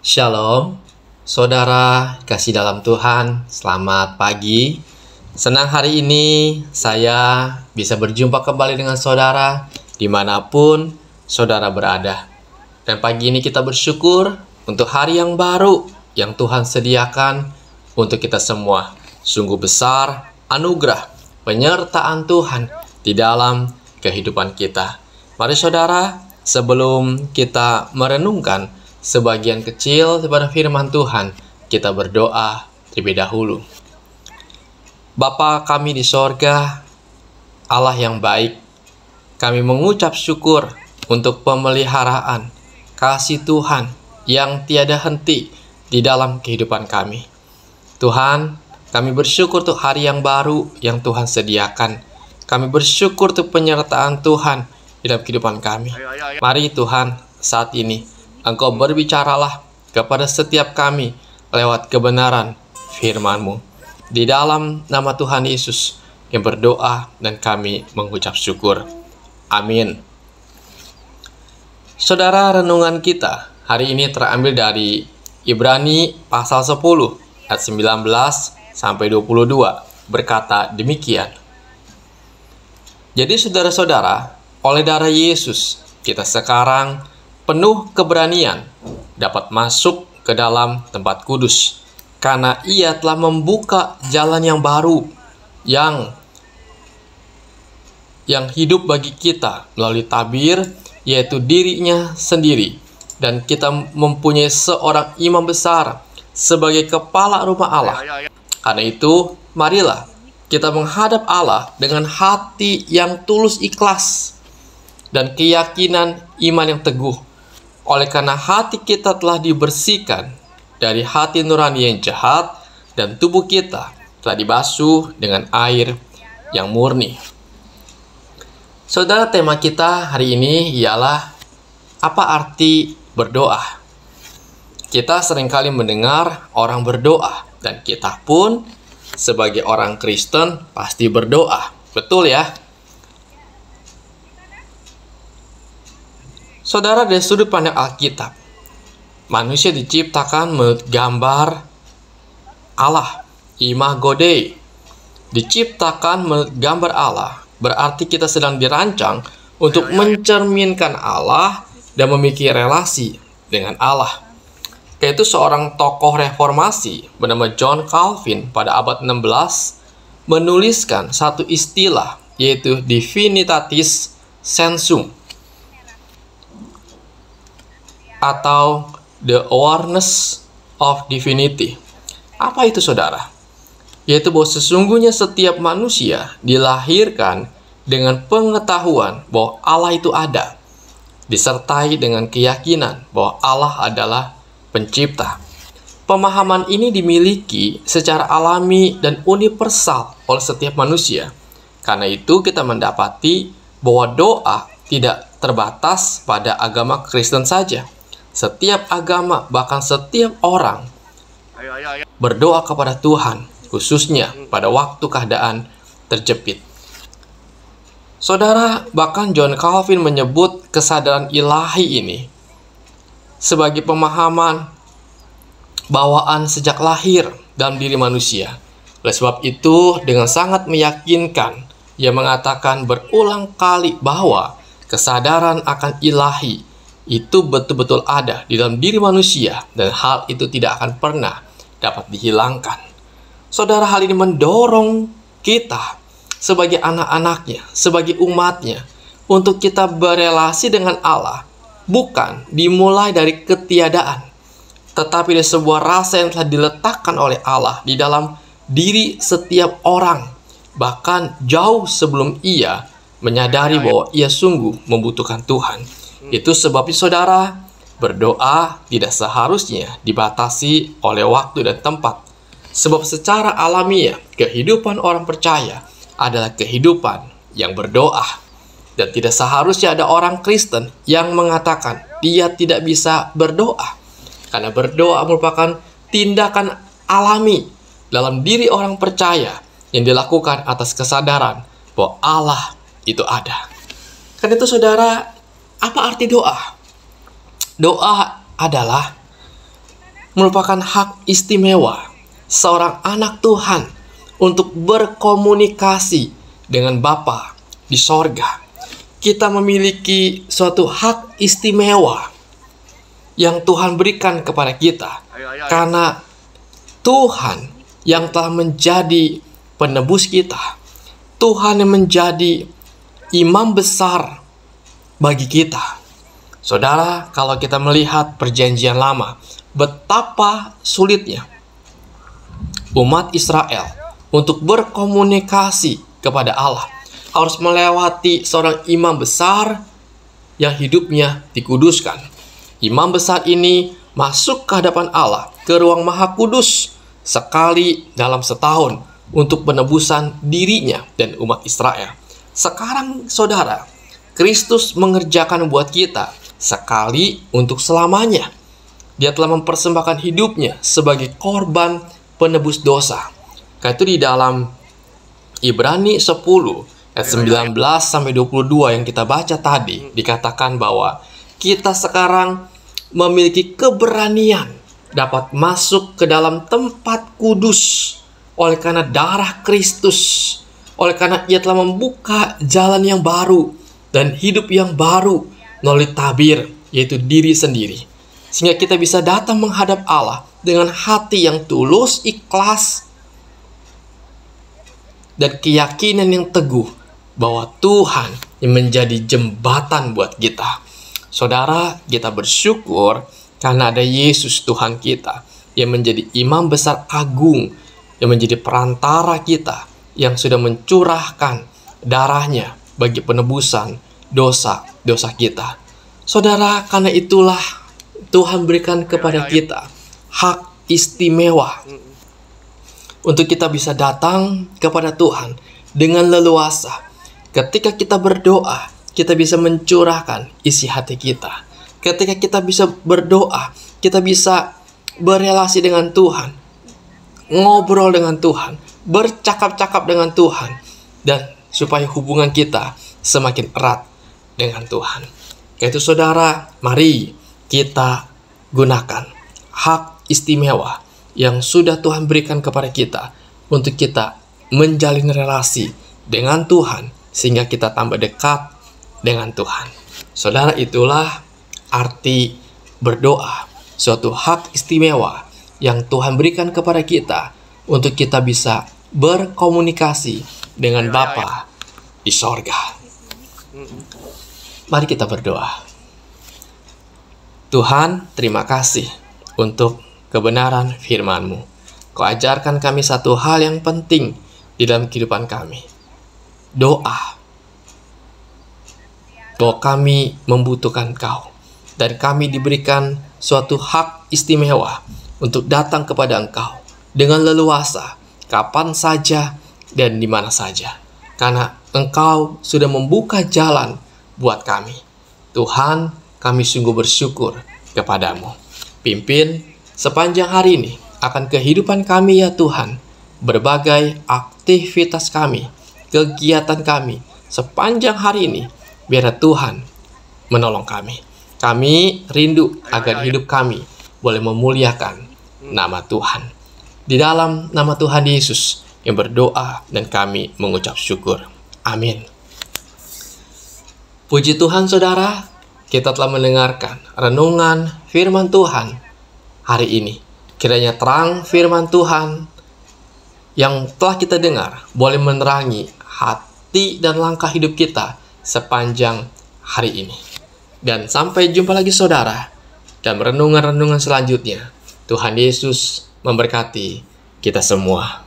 Shalom, saudara kasih dalam Tuhan, selamat pagi. Senang hari ini saya bisa berjumpa kembali dengan saudara dimanapun saudara berada. Dan pagi ini kita bersyukur untuk hari yang baru yang Tuhan sediakan untuk kita semua. Sungguh besar anugerah penyertaan Tuhan di dalam kehidupan kita. Mari saudara, sebelum kita merenungkan sebagian kecil daripada firman Tuhan, kita berdoa terlebih dahulu. Bapa kami di sorga, Allah yang baik, kami mengucap syukur untuk pemeliharaan kasih Tuhan yang tiada henti di dalam kehidupan kami. Tuhan, kami bersyukur untuk hari yang baru yang Tuhan sediakan. Kami bersyukur untuk penyertaan Tuhan di dalam kehidupan kami. Mari Tuhan, saat ini Engkau berbicaralah kepada setiap kami lewat kebenaran firman-Mu. Di dalam nama Tuhan Yesus yang berdoa dan kami mengucap syukur. Amin. Saudara, renungan kita hari ini terambil dari Ibrani pasal 10 ayat 19 sampai 22 berkata demikian. Jadi saudara-saudara, oleh darah Yesus kita sekarang penuh keberanian dapat masuk ke dalam tempat kudus, karena Ia telah membuka jalan yang baru yang hidup bagi kita melalui tabir, yaitu dirinya sendiri. Dan kita mempunyai seorang imam besar sebagai kepala rumah Allah. Karena itu, marilah kita menghadap Allah dengan hati yang tulus ikhlas dan keyakinan iman yang teguh. Oleh karena hati kita telah dibersihkan dari hati nurani yang jahat, dan tubuh kita telah dibasuh dengan air yang murni. Saudara, tema kita hari ini ialah apa arti berdoa. Kita seringkali mendengar orang berdoa, dan kita pun sebagai orang Kristen pasti berdoa. Betul ya? Saudara, dari sudut pandang Alkitab, manusia diciptakan menurut gambar Allah, imago Dei. Diciptakan menurut gambar Allah, berarti kita sedang dirancang untuk mencerminkan Allah dan memiliki relasi dengan Allah. Yaitu seorang tokoh reformasi bernama John Calvin pada abad 16 menuliskan satu istilah, yaitu Divinitatis Sensum, atau the awareness of divinity. Apa itu saudara? Yaitu bahwa sesungguhnya setiap manusia dilahirkan dengan pengetahuan bahwa Allah itu ada, disertai dengan keyakinan bahwa Allah adalah pencipta. Pemahaman ini dimiliki secara alami dan universal oleh setiap manusia. Karena itu kita mendapati bahwa doa tidak terbatas pada agama Kristen saja. Setiap agama, bahkan setiap orang berdoa kepada Tuhan, khususnya pada waktu keadaan terjepit. Saudara, bahkan John Calvin menyebut kesadaran ilahi ini sebagai pemahaman bawaan sejak lahir dalam diri manusia. Oleh sebab itu, dengan sangat meyakinkan, ia mengatakan berulang kali bahwa kesadaran akan ilahi itu betul-betul ada di dalam diri manusia, dan hal itu tidak akan pernah dapat dihilangkan. Saudara, hal ini mendorong kita sebagai anak-anaknya, sebagai umatnya, untuk kita berelasi dengan Allah, bukan dimulai dari ketiadaan, tetapi dari sebuah rasa yang telah diletakkan oleh Allah di dalam diri setiap orang, bahkan jauh sebelum ia menyadari bahwa ia sungguh membutuhkan Tuhan. Itu sebabnya saudara, berdoa tidak seharusnya dibatasi oleh waktu dan tempat. Sebab secara alamiah, kehidupan orang percaya adalah kehidupan yang berdoa. Dan tidak seharusnya ada orang Kristen yang mengatakan dia tidak bisa berdoa. Karena berdoa merupakan tindakan alami dalam diri orang percaya yang dilakukan atas kesadaran bahwa Allah itu ada. Karena itu saudara, apa arti doa? Doa adalah merupakan hak istimewa seorang anak Tuhan untuk berkomunikasi dengan Bapa di sorga. Kita memiliki suatu hak istimewa yang Tuhan berikan kepada kita, karena Tuhan yang telah menjadi penebus kita, Tuhan yang menjadi imam besar bagi kita. Saudara, kalau kita melihat perjanjian lama, betapa sulitnya umat Israel untuk berkomunikasi kepada Allah, harus melewati seorang imam besar yang hidupnya dikuduskan. Imam besar ini masuk ke hadapan Allah, ke ruang maha kudus, sekali dalam setahun untuk penebusan dirinya dan umat Israel. Sekarang saudara, Kristus mengerjakan buat kita sekali untuk selamanya. Dia telah mempersembahkan hidupnya sebagai korban penebus dosa. Karena itu di dalam Ibrani 10 ayat 19 sampai 22 yang kita baca tadi, dikatakan bahwa kita sekarang memiliki keberanian dapat masuk ke dalam tempat kudus oleh karena darah Kristus, oleh karena Ia telah membuka jalan yang baru dan hidup yang baru melalui tabir, yaitu diri sendiri, sehingga kita bisa datang menghadap Allah dengan hati yang tulus, ikhlas, dan keyakinan yang teguh bahwa Tuhan yang menjadi jembatan buat kita. Saudara, kita bersyukur karena ada Yesus Tuhan kita yang menjadi imam besar agung, yang menjadi perantara kita, yang sudah mencurahkan darahnya bagi penebusan dosa-dosa kita. Saudara, karena itulah Tuhan berikan kepada kita hak istimewa untuk kita bisa datang kepada Tuhan dengan leluasa. Ketika kita berdoa, kita bisa mencurahkan isi hati kita. Ketika kita bisa berdoa, kita bisa berelasi dengan Tuhan, ngobrol dengan Tuhan, bercakap-cakap dengan Tuhan, dan supaya hubungan kita semakin erat dengan Tuhan. Yaitu saudara, mari kita gunakan hak istimewa yang sudah Tuhan berikan kepada kita untuk kita menjalin relasi dengan Tuhan, sehingga kita tambah dekat dengan Tuhan. Saudara, itulah arti berdoa, suatu hak istimewa yang Tuhan berikan kepada kita untuk kita bisa berkomunikasi dengan Bapa di sorga. Mari kita berdoa. Tuhan, terima kasih untuk kebenaran firman-Mu. Kau ajarkan kami satu hal yang penting di dalam kehidupan kami. Doa. Bahwa kami membutuhkan Kau. Dan kami diberikan suatu hak istimewa untuk datang kepada Engkau dengan leluasa, kapan saja dan di mana saja. Karena Engkau sudah membuka jalan buat kami. Tuhan, kami sungguh bersyukur kepadamu. Pimpin sepanjang hari ini akan kehidupan kami ya Tuhan. Berbagai aktivitas kami, kegiatan kami sepanjang hari ini, biar Tuhan menolong kami. Kami rindu agar hidup kami boleh memuliakan nama Tuhan. Di dalam nama Tuhan Yesus yang berdoa dan kami mengucap syukur. Amin. Puji Tuhan saudara, kita telah mendengarkan renungan firman Tuhan hari ini. Kiranya terang firman Tuhan yang telah kita dengar boleh menerangi hati dan langkah hidup kita sepanjang hari ini. Dan sampai jumpa lagi saudara dalam renungan-renungan selanjutnya. Tuhan Yesus memberkati kita semua.